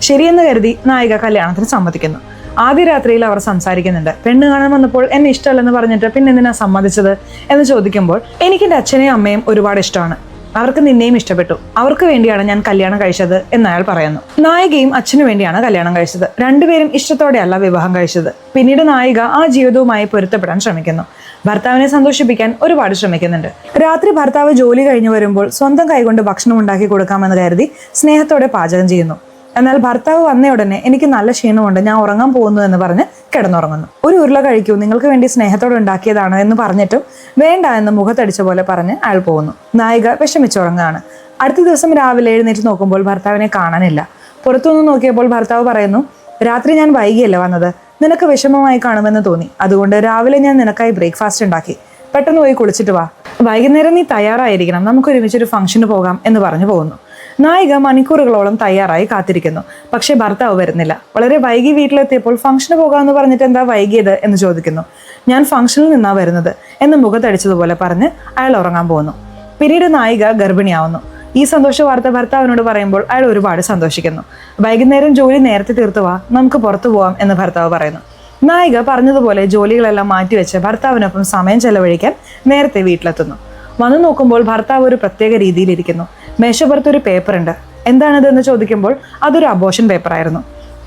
ശരിയെന്ന് കരുതി നായിക കല്യാണത്തിന് സമ്മതിക്കുന്നു. ആദ്യ രാത്രിയിൽ അവർ സംസാരിക്കുന്നുണ്ട്. പെണ്ണ് കാണാൻ വന്നപ്പോൾ എന്നെ ഇഷ്ടമല്ലെന്ന് പറഞ്ഞിട്ട് പിന്നെ എന്തിനാ സമ്മതിച്ചത് എന്ന് ചോദിക്കുമ്പോൾ എനിക്ക് എൻ്റെ അച്ഛനെയും അമ്മയും ഒരുപാട് ഇഷ്ടമാണ്, അവർക്ക് നിന്നെയും ഇഷ്ടപ്പെട്ടു, അവർക്ക് വേണ്ടിയാണ് ഞാൻ കല്യാണം കഴിച്ചത് എന്ന് അയാൾ പറയുന്നു. നായികയും അച്ഛനു വേണ്ടിയാണ് കല്യാണം കഴിച്ചത്. രണ്ടുപേരും ഇഷ്ടത്തോടെയല്ല വിവാഹം കഴിച്ചത്. പിന്നീട് നായിക ആ ജീവിതവുമായി പൊരുത്തപ്പെടാൻ ശ്രമിക്കുന്നു. ഭർത്താവിനെ സന്തോഷിപ്പിക്കാൻ ഒരുപാട് ശ്രമിക്കുന്നുണ്ട്. രാത്രി ഭർത്താവ് ജോലി കഴിഞ്ഞു വരുമ്പോൾ സ്വന്തം കൈകൊണ്ട് ഭക്ഷണം ഉണ്ടാക്കി കൊടുക്കാമെന്ന് കരുതി സ്നേഹത്തോടെ പാചകം ചെയ്യുന്നു. എന്നാൽ ഭർത്താവ് വന്ന ഉടനെ എനിക്ക് നല്ല ക്ഷീണമുണ്ട്, ഞാൻ ഉറങ്ങാൻ പോകുന്നു എന്ന് പറഞ്ഞ് കിടന്നുറങ്ങുന്നു. ഒരു ഉരുള കഴിക്കൂ, നിങ്ങൾക്ക് വേണ്ടി സ്നേഹത്തോടെ ഉണ്ടാക്കിയതാണ് എന്ന് പറഞ്ഞിട്ടും വേണ്ട എന്ന് മുഖത്തടിച്ച പോലെ പറഞ്ഞ് അയാൾ പോകുന്നു. നായിക വിഷമിച്ചുറങ്ങുകയാണ്. അടുത്ത ദിവസം രാവിലെ എഴുന്നേറ്റ് നോക്കുമ്പോൾ ഭർത്താവിനെ കാണാനില്ല. പുറത്തുനിന്ന് നോക്കിയപ്പോൾ ഭർത്താവ് പറയുന്നു, രാത്രി ഞാൻ വൈകിയല്ല വന്നത്, നിനക്ക് വിഷമമായി കാണുമെന്ന് തോന്നി, അതുകൊണ്ട് രാവിലെ ഞാൻ നിനക്കായി ബ്രേക്ക്ഫാസ്റ്റ് ഉണ്ടാക്കി, പെട്ടെന്ന് പോയി കുളിച്ചിട്ട് വാ, വൈകുന്നേരം നീ തയ്യാറായിരിക്കണം, നമുക്ക് ഒരുമിച്ചൊരു ഫംഗ്ഷന് പോകാം എന്ന് പറഞ്ഞു പോകുന്നു. നായിക മണിക്കൂറുകളോളം തയ്യാറായി കാത്തിരിക്കുന്നു. പക്ഷേ ഭർത്താവ് വരുന്നില്ല. വളരെ വൈകി വീട്ടിലെത്തിയപ്പോൾ ഫംഗ്ഷന് പോകാമെന്ന് പറഞ്ഞിട്ട് എന്താ വൈകിയത് എന്ന് ചോദിക്കുന്നു. ഞാൻ ഫംഗ്ഷനിൽ നിന്നാ വരുന്നത് എന്ന് മുഖത്തടിച്ചതുപോലെ പറഞ്ഞ് അയാൾ ഉറങ്ങാൻ പോകുന്നു. പിന്നീട് നായിക ഗർഭിണിയാവുന്നു. ഈ സന്തോഷ വാർത്ത ഭർത്താവിനോട് പറയുമ്പോൾ അയാൾ ഒരുപാട് സന്തോഷിക്കുന്നു. വൈകുന്നേരം ജോലി നേരത്തെ തീർത്തു വാ, നമുക്ക് പുറത്തു പോവാം എന്ന് ഭർത്താവ് പറയുന്നു. നായിക പറഞ്ഞതുപോലെ ജോലികളെല്ലാം മാറ്റിവെച്ച് ഭർത്താവിനൊപ്പം സമയം ചെലവഴിക്കാൻ നേരത്തെ വീട്ടിലെത്തുന്നു. വന്നു നോക്കുമ്പോൾ ഭർത്താവ് ഒരു പ്രത്യേക രീതിയിലിരിക്കുന്നു. മേശപ്പുറത്തൊരു പേപ്പറുണ്ട്. എന്താണിതെന്ന് ചോദിക്കുമ്പോൾ അതൊരു അബോർഷൻ പേപ്പറായിരുന്നു.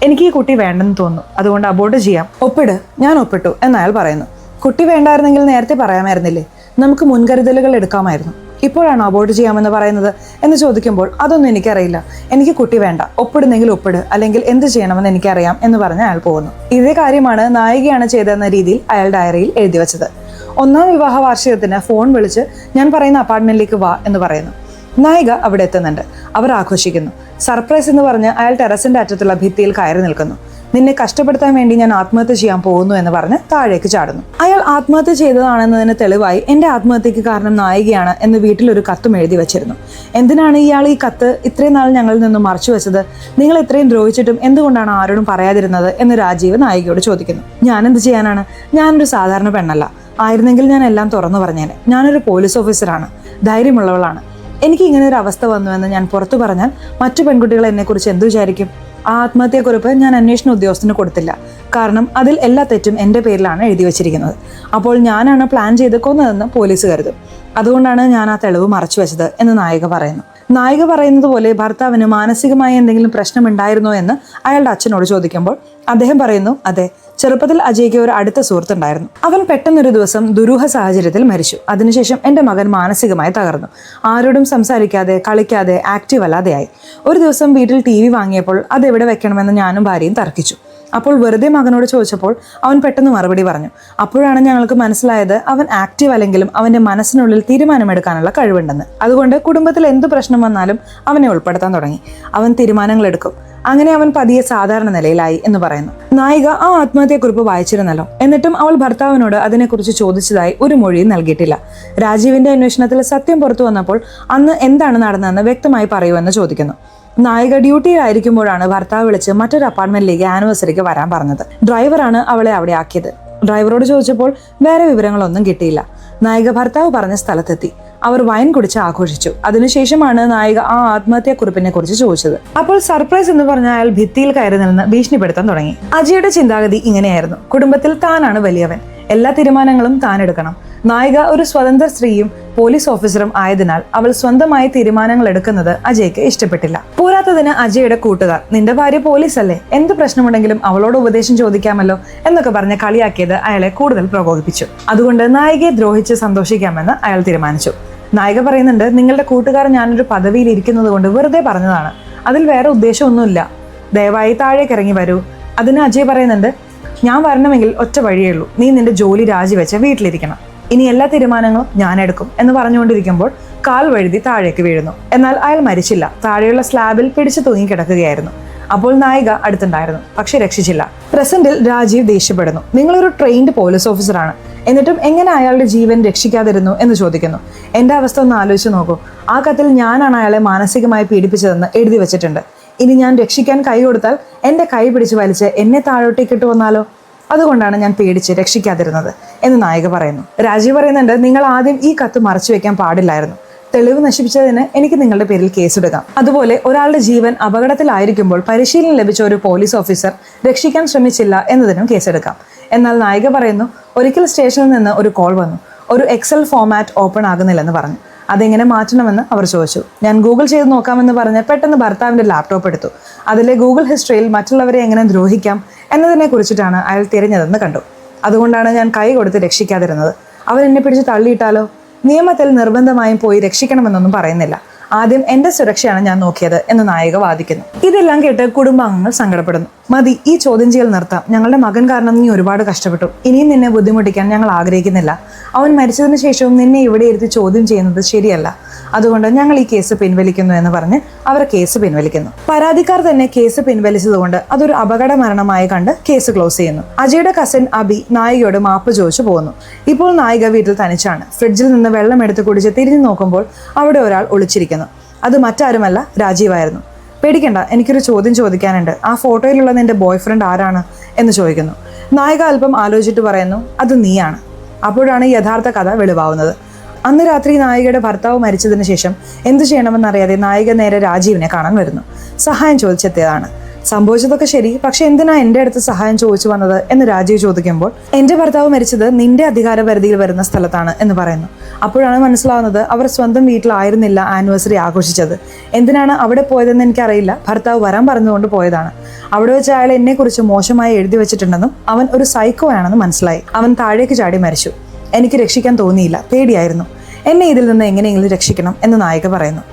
എനിക്ക് ഈ കുട്ടി വേണ്ടെന്ന് തോന്നുന്നു, അതുകൊണ്ട് അബോർട്ട് ചെയ്യാം, ഒപ്പിട്. ഞാൻ ഒപ്പിട്ടു എന്നയാൾ പറയുന്നു. കുട്ടി വേണ്ടായിരുന്നെങ്കിൽ നേരത്തെ പറയാമായിരുന്നില്ലേ, നമുക്ക് മുൻകരുതലുകൾ എടുക്കാമായിരുന്നു, ഇപ്പോഴാണ് അബോർട്ട് ചെയ്യാമെന്ന് പറയുന്നത് എന്ന് ചോദിക്കുമ്പോൾ അതൊന്നും എനിക്കറിയില്ല, എനിക്ക് കുട്ടി വേണ്ട, ഒപ്പിടുന്നെങ്കിൽ ഒപ്പിട്, അല്ലെങ്കിൽ എന്ത് ചെയ്യണമെന്ന് എനിക്കറിയാം എന്ന് പറഞ്ഞ് അയാൾ പോകുന്നു. ഇതേ കാര്യമാണ് നായികയാണ് ചെയ്തതെന്ന രീതിയിൽ അയാൾ ഡയറിയിൽ എഴുതി വെച്ചത്. 1ാം വിവാഹ വാർഷികത്തിന് ഫോൺ വിളിച്ച് ഞാൻ പറയുന്ന അപ്പാർട്ട്മെന്റിലേക്ക് വാ എന്ന് പറയുന്നു. നായിക അവിടെ എത്തുന്നുണ്ട്. അവർ ആഘോഷിക്കുന്നു. സർപ്രൈസ് എന്ന് പറഞ്ഞ് അയാൾ ടെറസിന്റെ അറ്റത്തുള്ള ഭിത്തിയിൽ കയറി നിൽക്കുന്നു. നിന്നെ കഷ്ടപ്പെടുത്താൻ വേണ്ടി ഞാൻ ആത്മഹത്യ ചെയ്യാൻ പോകുന്നു എന്ന് പറഞ്ഞ് താഴേക്ക് ചാടുന്നു. അയാൾ ആത്മഹത്യ ചെയ്തതാണെന്നതിന് തെളിവായി എന്റെ ആത്മഹത്യക്ക് കാരണം നായികയാണ് എന്ന് വീട്ടിലൊരു കത്തും എഴുതി വെച്ചിരുന്നു. എന്തിനാണ് ഇയാൾ ഈ കത്ത് ഇത്രയും നാൾ ഞങ്ങളിൽ നിന്നും മറച്ചു വെച്ചത്? നിങ്ങൾ ഇത്രയും ദ്രോഹിച്ചിട്ടും എന്തുകൊണ്ടാണ് ആരോടും പറയാതിരുന്നത് എന്ന് രാജീവ് നായികയോട് ചോദിക്കുന്നു. ഞാൻ എന്ത് ചെയ്യാനാണ്? ഞാനൊരു സാധാരണ പെണ്ണല്ല. ആയിരുന്നെങ്കിൽ ഞാൻ എല്ലാം തുറന്നു പറഞ്ഞേനെ. ഞാനൊരു പോലീസ് ഓഫീസറാണ്, ധൈര്യമുള്ളവളാണ്. എനിക്ക് ഇങ്ങനെ ഒരു അവസ്ഥ വന്നുവെന്ന് ഞാൻ പുറത്തു പറഞ്ഞാൽ മറ്റു പെൺകുട്ടികൾ എന്നെക്കുറിച്ച് എന്തു വിചാരിക്കും? ആ ആത്മഹത്യക്കുറിപ്പ് ഞാൻ അന്വേഷണ ഉദ്യോഗസ്ഥന് കൊടുത്തില്ല. കാരണം അതിൽ എല്ലാ തെറ്റും എൻ്റെ പേരിലാണ് എഴുതി വച്ചിരിക്കുന്നത്. അപ്പോൾ ഞാനാണ് പ്ലാൻ ചെയ്ത് കൊന്നതെന്ന് പോലീസ് കരുതും. അതുകൊണ്ടാണ് ഞാൻ ആ തെളിവ് മറച്ചു വെച്ചത് എന്ന് നായിക പറയുന്നു. നായിക പറയുന്നത് പോലെ ഭർത്താവിന് മാനസികമായി എന്തെങ്കിലും പ്രശ്നമുണ്ടായിരുന്നോ എന്ന് അയാളുടെ അച്ഛനോട് ചോദിക്കുമ്പോൾ അദ്ദേഹം പറയുന്നു, അതെ, ചെറുപ്പത്തിൽ അജയ്ക്ക് ഒരു അടുത്ത സുഹൃത്തുണ്ടായിരുന്നു. അവൻ പെട്ടെന്നൊരു ദിവസം ദുരൂഹ സാഹചര്യത്തിൽ മരിച്ചു. അതിനുശേഷം എൻ്റെ മകൻ മാനസികമായി തകർന്നു. ആരോടും സംസാരിക്കാതെ, കളിക്കാതെ, ആക്റ്റീവ് അല്ലാതെയായി. ഒരു ദിവസം വീട്ടിൽ TV വാങ്ങിയപ്പോൾ അതെവിടെ വെക്കണമെന്ന് ഞാനും ഭാര്യയും തർക്കിച്ചു. അപ്പോൾ വെറുതെ മകനോട് ചോദിച്ചപ്പോൾ അവൻ പെട്ടെന്ന് മറുപടി പറഞ്ഞു. അപ്പോഴാണ് ഞങ്ങൾക്ക് മനസ്സിലായത് അവൻ ആക്റ്റീവ് അല്ലെങ്കിലും അവന്റെ മനസ്സിനുള്ളിൽ തീരുമാനമെടുക്കാനുള്ള കഴിവുണ്ടെന്ന്. അതുകൊണ്ട് കുടുംബത്തിൽ എന്ത് പ്രശ്നം വന്നാലും അവനെ ഉൾപ്പെടുത്താൻ തുടങ്ങി. അവൻ തീരുമാനങ്ങൾ എടുക്കും. അങ്ങനെ അവൻ പതിയെ സാധാരണ നിലയിലായി എന്ന് പറയുന്നു. നായിക ആ ആത്മഹത്യക്കുറിപ്പ് വായിച്ചിരുന്നല്ലോ. എന്നിട്ടും അവൾ ഭർത്താവിനോട് അതിനെക്കുറിച്ച് ചോദിച്ചതായി ഒരു മൊഴിയും നൽകിയിട്ടില്ല. രാജീവിന്റെ അന്വേഷണത്തിൽ സത്യം പുറത്തു വന്നപ്പോൾ അന്ന് എന്താണ് നടന്നതെന്ന് വ്യക്തമായി പറയുമെന്ന് ചോദിക്കുന്നു. നായിക ഡ്യൂട്ടിയിലായിരിക്കുമ്പോഴാണ് ഭർത്താവ് വിളിച്ച് മറ്റൊരു അപ്പാർട്ട്മെന്റിലേക്ക് ആനിവേഴ്സറിക്ക് വരാൻ പറഞ്ഞത്. ഡ്രൈവറാണ് അവളെ അവിടെ ആക്കിയത്. ഡ്രൈവറോട് ചോദിച്ചപ്പോൾ വേറെ വിവരങ്ങളൊന്നും കിട്ടിയില്ല. നായിക ഭർത്താവ് പറഞ്ഞ സ്ഥലത്തെത്തി. അവർ വൈൻ കുടിച്ച് ആഘോഷിച്ചു. അതിനുശേഷമാണ് നായിക ആ ആത്മഹത്യക്കുറിപ്പിനെ കുറിച്ച് ചോദിച്ചത്. അപ്പോൾ സർപ്രൈസ് എന്ന് പറഞ്ഞ അയാൾ ഭിത്തിയിൽ കയറി നിന്ന് ഭീഷണിപ്പെടുത്താൻ തുടങ്ങി. അജയുടെ ചിന്താഗതി ഇങ്ങനെയായിരുന്നു. കുടുംബത്തിൽ താനാണ് വലിയവൻ, എല്ലാ തീരുമാനങ്ങളും താൻ എടുക്കണം. നായിക ഒരു സ്വതന്ത്ര സ്ത്രീയും പോലീസ് ഓഫീസറും ആയതിനാൽ അവൾ സ്വന്തമായി തീരുമാനങ്ങൾ എടുക്കുന്നത് അജയ്ക്ക് ഇഷ്ടപ്പെട്ടില്ല. പോരാത്തതിന് അജയുടെ കൂട്ടുകാർ, നിന്റെ ഭാര്യ പോലീസല്ലേ, എന്ത് പ്രശ്നമുണ്ടെങ്കിലും അവളോട് ഉപദേശം ചോദിക്കാമല്ലോ എന്നൊക്കെ പറഞ്ഞ് കളിയാക്കിയത് അയാളെ കൂടുതൽ പ്രകോപിപ്പിച്ചു. അതുകൊണ്ട് നായികയെ ദ്രോഹിച്ച് സന്തോഷിക്കാമെന്ന് അയാൾ തീരുമാനിച്ചു. നായിക പറയുന്നുണ്ട്, നിങ്ങളുടെ കൂട്ടുകാർ ഞാനൊരു പദവിയിൽ ഇരിക്കുന്നത് കൊണ്ട് വെറുതെ പറഞ്ഞതാണ്, അതിൽ വേറെ ഉദ്ദേശമൊന്നുമില്ല, ദയവായി താഴേക്ക് ഇറങ്ങി വരൂ. അതിന് അജയ് പറയുന്നുണ്ട്, ഞാൻ വരണമെങ്കിൽ ഒറ്റ വഴിയേ ഉള്ളൂ, നീ നിന്റെ ജോലി രാജിവെച്ച് വീട്ടിലിരിക്കണം, ഇനി എല്ലാ തീരുമാനങ്ങളും ഞാൻ എടുക്കും എന്ന് പറഞ്ഞുകൊണ്ടിരിക്കുമ്പോൾ കാൽ വഴുതി താഴേക്ക് വീഴുന്നു. എന്നാൽ അയാൾ മരിച്ചില്ല. താഴെയുള്ള സ്ലാബിൽ പിടിച്ചു തൂങ്ങിക്കിടക്കുകയായിരുന്നു. അപ്പോൾ നായിക അടുത്തുണ്ടായിരുന്നു, പക്ഷെ രക്ഷിച്ചില്ല. പ്രസന്റിൽ രാജീവ് ദേഷ്യപ്പെടുന്നു. നിങ്ങളൊരു ട്രെയിൻഡ് പോലീസ് ഓഫീസറാണ്, എന്നിട്ടും എങ്ങനെ അയാളുടെ ജീവൻ രക്ഷിക്കാതിരുന്നു എന്ന് ചോദിക്കുന്നു. എന്റെ അവസ്ഥ ഒന്ന് ആലോചിച്ച് നോക്കൂ. ആ കത്തിൽ ഞാനാണ് അയാളെ മാനസികമായി പീഡിപ്പിച്ചതെന്ന് എഴുതി വെച്ചിട്ടുണ്ട്. ഇനി ഞാൻ രക്ഷിക്കാൻ കൈ കൊടുത്താൽ എന്റെ കൈ പിടിച്ച് വലിച്ച് എന്നെ താഴോട്ടേക്ക് ഇട്ട് വന്നാലോ? അതുകൊണ്ടാണ് ഞാൻ പേടിച്ച് രക്ഷിക്കാതിരുന്നത് എന്ന് നായിക പറയുന്നു. രാജീവ് പറയുന്നുണ്ട്, നിങ്ങൾ ആദ്യം ഈ കത്ത് മറച്ചു വെക്കാൻ പാടില്ലായിരുന്നു. തെളിവ് നശിപ്പിച്ചതിന് എനിക്ക് നിങ്ങളുടെ പേരിൽ കേസെടുക്കാം. അതുപോലെ ഒരാളുടെ ജീവൻ അപകടത്തിലായിരിക്കുമ്പോൾ പരിശീലനം ലഭിച്ച ഒരു പോലീസ് ഓഫീസർ രക്ഷിക്കാൻ ശ്രമിച്ചില്ല എന്നതിനും കേസെടുക്കാം. എന്നാൽ നായിക പറയുന്നു, ഒരിക്കൽ സ്റ്റേഷനിൽ നിന്ന് ഒരു കോൾ വന്നു. ഒരു എക്സൽ ഫോമാറ്റ് ഓപ്പൺ ആകുന്നില്ലെന്ന് പറഞ്ഞു. അതെങ്ങനെ മാറ്റണമെന്ന് അവർ ചോദിച്ചു. ഞാൻ ഗൂഗിൾ ചെയ്ത് നോക്കാമെന്ന് പറഞ്ഞ് പെട്ടെന്ന് ഭർത്താവിൻ്റെ ലാപ്ടോപ്പ് എടുത്തു. അതിലെ ഗൂഗിൾ ഹിസ്റ്ററിയിൽ മറ്റുള്ളവരെ എങ്ങനെ ദ്രോഹിക്കാം എന്നതിനെ കുറിച്ചിട്ടാണ് അയാൾ തിരഞ്ഞതെന്ന് കണ്ടു. അതുകൊണ്ടാണ് ഞാൻ കൈ കൊടുത്ത് രക്ഷിക്കാതിരുന്നത്. അവൻ എന്നെ പിടിച്ച് തള്ളിയിട്ടാലോ? നിയമത്തിൽ നിർബന്ധമായും പോയി രക്ഷിക്കണമെന്നൊന്നും പറയുന്നില്ല. ആദ്യം എന്റെ സുരക്ഷയാണ് ഞാൻ നോക്കിയത് എന്ന് നായിക വാദിക്കുന്നു. ഇതെല്ലാം കേട്ട് കുടുംബാംഗങ്ങൾ സങ്കടപ്പെടുന്നു. മതി, ഈ ചോദ്യം ചെയ്യൽ നിർത്താം. ഞങ്ങളുടെ മകൻ കാരണം നീ ഒരുപാട് കഷ്ടപ്പെട്ടു. ഇനിയും നിന്നെ ബുദ്ധിമുട്ടിക്കാൻ ഞങ്ങൾ ആഗ്രഹിക്കുന്നില്ല. അവൻ മരിച്ചതിന് ശേഷവും നിന്നെ ഇവിടെ ഇരുത്തി ചോദ്യം ചെയ്യുന്നത് ശരിയല്ല. അതുകൊണ്ട് ഞങ്ങൾ ഈ കേസ് പിൻവലിക്കുന്നു എന്ന് പറഞ്ഞ് അവർ കേസ് പിൻവലിക്കുന്നു. പരാതിക്കാർ തന്നെ കേസ് പിൻവലിച്ചതുകൊണ്ട് അതൊരു അപകട മരണമായി കണ്ട് കേസ് ക്ലോസ് ചെയ്യുന്നു. അജയുടെ കസിൻ അബി നായികയോട് മാപ്പ് ചോദിച്ചു പോകുന്നു. ഇപ്പോൾ നായിക വീട്ടിൽ തനിച്ചാണ്. ഫ്രിഡ്ജിൽ നിന്ന് വെള്ളം എടുത്ത് കുടിച്ച് തിരിഞ്ഞു നോക്കുമ്പോൾ അവിടെ ഒരാൾ ഒളിച്ചിരിക്കുന്നു. അത് മറ്റാരുമല്ല, രാജീവായിരുന്നു. പേടിക്കണ്ട, എനിക്കൊരു ചോദ്യം ചോദിക്കാനുണ്ട്. ആ ഫോട്ടോയിലുള്ള നിന്റെ ബോയ് ഫ്രണ്ട് ആരാണ് എന്ന് ചോദിക്കുന്നു. നായിക അല്പം ആലോചിച്ചിട്ട് പറയുന്നു, അത് നീയാണ്. അപ്പോഴാണ് യഥാർത്ഥ കഥ വെളിവാവുന്നത്. അന്ന് രാത്രി നായികയുടെ ഭർത്താവ് മരിച്ചതിന് ശേഷം എന്തു ചെയ്യണമെന്നറിയാതെ നായിക നേരെ രാജീവിനെ കാണാൻ വരുന്നു. സഹായം ചോദിച്ചെത്തിയതാണ്. സംഭവിച്ചതൊക്കെ ശരി, പക്ഷെ എന്തിനാ എൻ്റെ അടുത്ത് സഹായം ചോദിച്ചു വന്നത് എന്ന് രാജീവ് ചോദിക്കുമ്പോൾ, എൻ്റെ ഭർത്താവ് മരിച്ചത് നിന്റെ അധികാര പരിധിയിൽ വരുന്ന സ്ഥലത്താണ് എന്ന് പറയുന്നു. അപ്പോഴാണ് മനസ്സിലാവുന്നത് അവർ സ്വന്തം വീട്ടിലായിരുന്നില്ല ആനിവേഴ്സറി ആഘോഷിച്ചത്. എന്തിനാണ് അവിടെ പോയതെന്ന് എനിക്കറിയില്ല. ഭർത്താവ് വരാൻ പറഞ്ഞുകൊണ്ട് പോയതാണ്. അവിടെ വെച്ച് അയാൾ എന്നെക്കുറിച്ച് മോശമായി എഴുതി വെച്ചിട്ടുണ്ടെന്നും അവൻ ഒരു സൈക്കോ ആണെന്ന് മനസ്സിലായി. അവൻ താഴേക്ക് ചാടി മരിച്ചു. എനിക്ക് രക്ഷിക്കാൻ തോന്നിയില്ല, പേടിയായിരുന്നു. എന്നെ ഇതിൽ നിന്ന് എങ്ങനെയെങ്കിലും രക്ഷിക്കണം എന്ന് നായിക പറയുന്നു.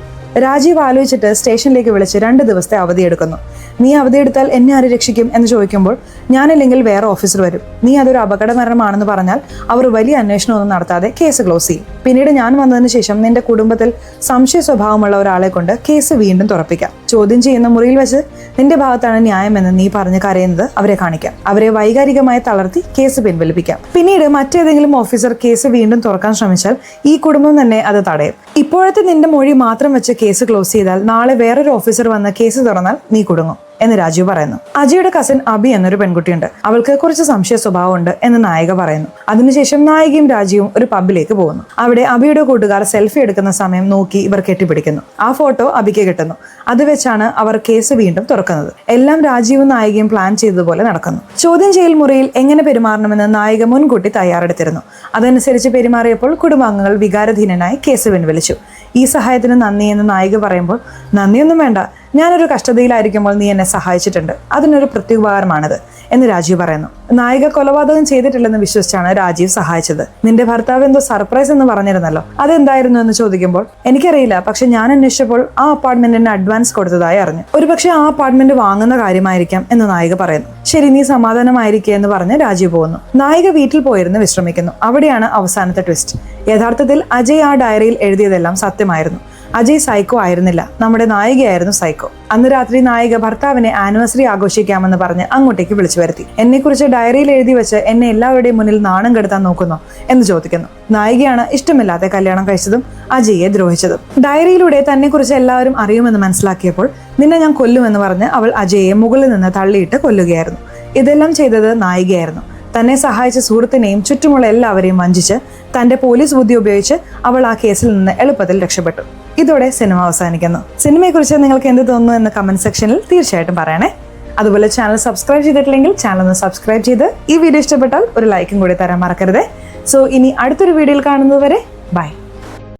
രാജീവ് ആലോചിച്ചിട്ട് സ്റ്റേഷനിലേക്ക് വിളിച്ച് 2 ദിവസത്തെ അവധിയെടുക്കുന്നു. നീ അവധി എടുത്താൽ എന്നെ ആര് രക്ഷിക്കും എന്ന് ചോദിക്കുമ്പോൾ ഞാനില്ലെങ്കിൽ വേറെ ഓഫീസർ വരും, നീ അതൊരു അപകട മരണമാണെന്ന് പറഞ്ഞാൽ അവർ വലിയ അന്വേഷണമൊന്നും നടത്താതെ കേസ് ക്ലോസ് ചെയ്യും. പിന്നീട് ഞാൻ വന്നതിന് ശേഷം നിന്റെ കുടുംബത്തിൽ സംശയ സ്വഭാവമുള്ള ഒരാളെ കൊണ്ട് കേസ് വീണ്ടും തുറപ്പിക്കാം. ചോദ്യം ചെയ്യുന്ന മുറിയിൽ വെച്ച് നിന്റെ ഭാഗത്താണ് ന്യായമെന്ന് നീ പറഞ്ഞ് കരയുന്നത് അവരെ കാണിക്കാം. അവരെ വൈകാരികമായി തളർത്തി കേസ് പിൻവലിപ്പിക്കാം. പിന്നീട് മറ്റേതെങ്കിലും ഓഫീസർ കേസ് വീണ്ടും തുറക്കാൻ ശ്രമിച്ചാൽ ഈ കുടുംബം തന്നെ അത് തടയും. ഇപ്പോഴത്തെ നിന്റെ മൊഴി മാത്രം വെച്ച് കേസ് ക്ലോസ് ചെയ്താൽ നാളെ വേറൊരു ഓഫീസർ വന്ന് കേസ് തുറന്നാൽ നീ കുടുങ്ങും എന്ന് രാജീവ് പറയുന്നു. അജയുടെ കസിൻ അബി എന്നൊരു പെൺകുട്ടിയുണ്ട്, അവൾക്ക് കുറച്ച് സംശയ സ്വഭാവമുണ്ട് എന്ന് നായിക പറയുന്നു. അതിനുശേഷം നായികയും രാജീവും ഒരു പബ്ബിലേക്ക് പോകുന്നു. അവിടെ അബിയുടെ കൂട്ടുകാർ സെൽഫി എടുക്കുന്ന സമയം നോക്കി ഇവർ കെട്ടിപ്പിടിക്കുന്നു. ആ ഫോട്ടോ അബിക്ക് കിട്ടുന്നു. അത് വെച്ചാണ് അവർ കേസ് വീണ്ടും തുറക്കുന്നത്. എല്ലാം രാജീവും നായികയും പ്ലാൻ ചെയ്തതുപോലെ നടക്കുന്നു. ചോദ്യം ചെയ്യൽ മുറിയിൽ എങ്ങനെ പെരുമാറണമെന്ന് നായിക മുൻകൂട്ടി തയ്യാറെടുത്തിരുന്നു. അതനുസരിച്ച് പെരുമാറിയപ്പോൾ കുടുംബാംഗങ്ങൾ വികാരധീനനായി കേസ് പിൻവലിച്ചു. ഈ സഹായത്തിന് നന്ദി എന്ന് നായിക പറയുമ്പോൾ, നന്ദിയൊന്നും വേണ്ട, ഞാനൊരു കഷ്ടതയിലായിരിക്കുമ്പോൾ നീ എന്നെ സഹായിച്ചിട്ടുണ്ട്, അതിനൊരു പ്രത്യുപകാരമാണിത് എന്ന് രാജീവ് പറയുന്നു. നായിക കൊലപാതകം ചെയ്തിട്ടില്ലെന്ന് വിശ്വസിച്ചാണ് രാജീവ് സഹായിച്ചത്. നിന്റെ ഭർത്താവ് എന്തോ സർപ്രൈസ് എന്ന് പറഞ്ഞിരുന്നല്ലോ, അതെന്തായിരുന്നു എന്ന് ചോദിക്കുമ്പോൾ, എനിക്കറിയില്ല, പക്ഷെ ഞാൻ അന്വേഷിച്ചപ്പോൾ ആ അപ്പാർട്ട്മെന്റിന് അഡ്വാൻസ് കൊടുത്തതായി അറിഞ്ഞു. ഒരുപക്ഷെ ആ അപ്പാർട്ട്മെന്റ് വാങ്ങുന്ന കാര്യമായിരിക്കാം എന്ന് നായിക പറയുന്നു. ശരി, നീ സമാധാനമായിരിക്കുക എന്ന് പറഞ്ഞ് രാജീവ് പോകുന്നു. നായിക വീട്ടിൽ പോയിരുന്ന് വിശ്രമിക്കുന്നു. അവിടെയാണ് അവസാനത്തെ ട്വിസ്റ്റ്. യഥാർത്ഥത്തിൽ അജയ് ആ ഡയറിയിൽ എഴുതിയതെല്ലാം സത്യമായിരുന്നു. അജയ് സൈക്കോ ആയിരുന്നില്ല, നമ്മുടെ നായികയായിരുന്നു സൈക്കോ. അന്ന് രാത്രി നായിക ഭർത്താവിനെ ആനിവേഴ്സറി ആഘോഷിക്കാമെന്ന് പറഞ്ഞ് അങ്ങോട്ടേക്ക് വിളിച്ചു വരുത്തി. എന്നെക്കുറിച്ച് ഡയറിയിൽ എഴുതി വെച്ച് എന്നെ എല്ലാവരുടെയും മുന്നിൽ നാണം കെടുത്താൻ നോക്കുന്നോ എന്ന് ചോദിക്കുന്നു. നായികയാണ് ഇഷ്ടമില്ലാതെ കല്യാണം കഴിച്ചതും അജയെ ദ്രോഹിച്ചതും. ഡയറിയിലൂടെ തന്നെക്കുറിച്ച് എല്ലാവരും അറിയുമെന്ന് മനസ്സിലാക്കിയപ്പോൾ നിന്നെ ഞാൻ കൊല്ലുമെന്ന് പറഞ്ഞ് അവൾ അജയെ മുകളിൽ നിന്ന് തള്ളിയിട്ട് കൊല്ലുകയായിരുന്നു. ഇതെല്ലാം ചെയ്തത് നായികയായിരുന്നു. തന്നെ സഹായിച്ച സുഹൃത്തിനെയും ചുറ്റുമുള്ള എല്ലാവരെയും വഞ്ചിച്ച് തന്റെ പോലീസ് ബുദ്ധി ഉപയോഗിച്ച് അവൾ ആ കേസിൽ നിന്ന് എളുപ്പത്തിൽ രക്ഷപ്പെട്ടു. ഇതോടെ സിനിമ അവസാനിക്കുന്നു. സിനിമയെക്കുറിച്ച് നിങ്ങൾക്ക് എന്ത് തോന്നുന്നു എന്ന് കമന്റ് സെക്ഷനിൽ തീർച്ചയായിട്ടും പറയണേ. അതുപോലെ ചാനൽ സബ്സ്ക്രൈബ് ചെയ്തിട്ടില്ലെങ്കിൽ ചാനൽ ഒന്ന് സബ്സ്ക്രൈബ് ചെയ്ത് ഈ വീഡിയോ ഇഷ്ടപ്പെട്ടാൽ ഒരു ലൈക്കും കൂടി തരാൻ മറക്കരുത്. സോ ഇനി അടുത്തൊരു വീഡിയോയിൽ കാണുന്നത് വരെ ബൈ.